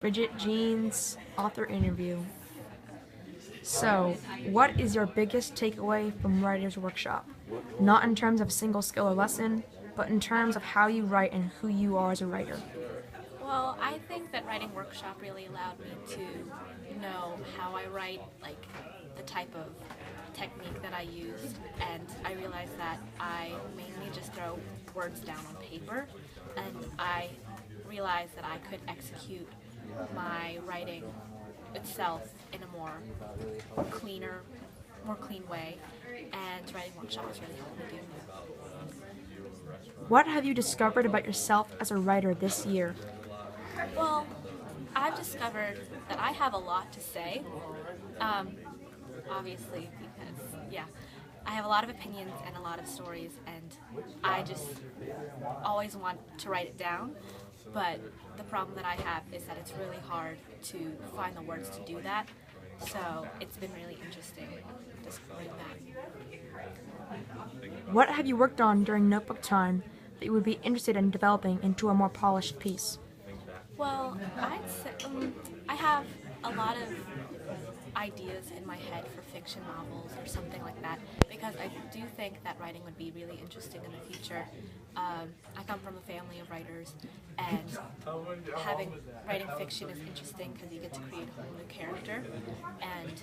Bridget Jean's author interview. So, what is your biggest takeaway from Writer's Workshop? Not in terms of a single skill or lesson, but in terms of how you write and who you are as a writer. Well, I think that writing workshop really allowed me to know how I write, like the type of technique that I use, and I realized that I mainly just throw words down on paper, and I realized that I could execute my writing itself in a cleaner, more clean way, and writing workshop has really helped me do that. What have you discovered about yourself as a writer this year? Well, I've discovered that I have a lot to say. Um, Obviously, because yeah, I have a lot of opinions and a lot of stories, and I just always want to write it down. But the problem that I have is that it's really hard to find the words to do that. So it's been really interesting discovering that. What have you worked on during notebook time that you would be interested in developing into a more polished piece? Well, I'd say I have a lot of ideas in my head for fiction novels or something like that because I do think that writing would be really interesting in the future. I come from a family of writers, and writing fiction is interesting because you get to create a whole new character and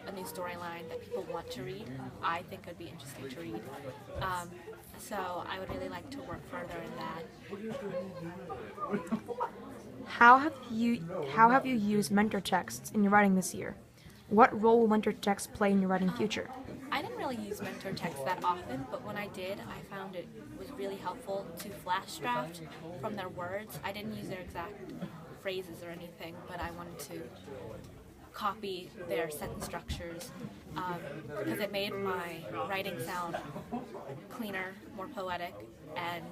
a new storyline that people want to read. I think would be interesting to read. So I would really like to work further in that. How have you used mentor texts in your writing this year? What role will mentor texts play in your writing future? I didn't really use mentor text that often, but when I did, I found it was really helpful to flash draft from their words. I didn't use their exact phrases or anything, but I wanted to copy their sentence structures because it made my writing sound cleaner, more poetic, and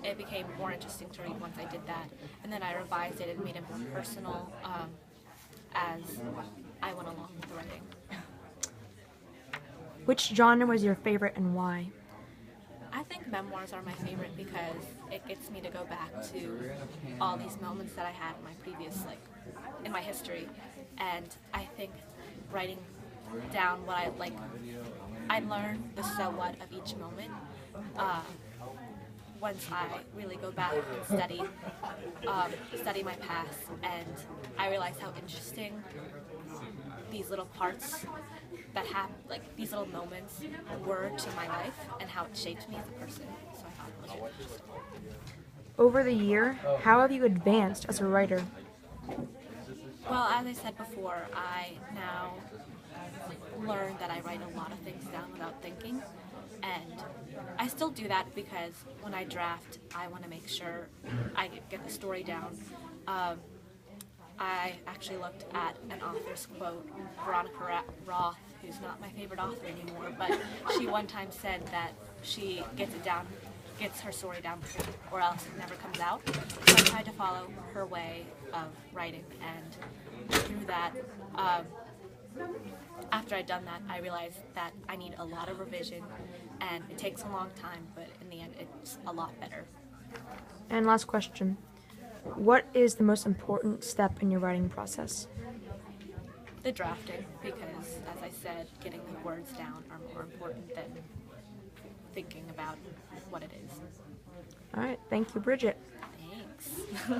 it became more interesting to read once I did that. And then I revised it and made it more personal as I went along with the writing. Which genre was your favorite and why? I think memoirs are my favorite because it gets me to go back to all these moments that I had in my previous, in my history. And I think writing down what I learn the so what of each moment. Once I really go back and study my past, and I realize how interesting these little parts that have these little moments were to my life and how it shaped me as a person. So I thought it was really interesting. Over the year, how have you advanced as a writer? Well, as I said before, I now learn that I write a lot of things down without thinking. And I still do that because when I draft, I want to make sure I get the story down. I actually looked at an author's quote, Veronica Roth, who's not my favorite author anymore, but she one time said that she gets her story down or else it never comes out. So I tried to follow her way of writing, and through that, after I'd done that, I realized that I need a lot of revision, and it takes a long time, but in the end, it's a lot better. And last question. What is the most important step in your writing process? The drafting, because, as I said, getting the words down are more important than thinking about what it is. All right, thank you, Bridget. Thanks.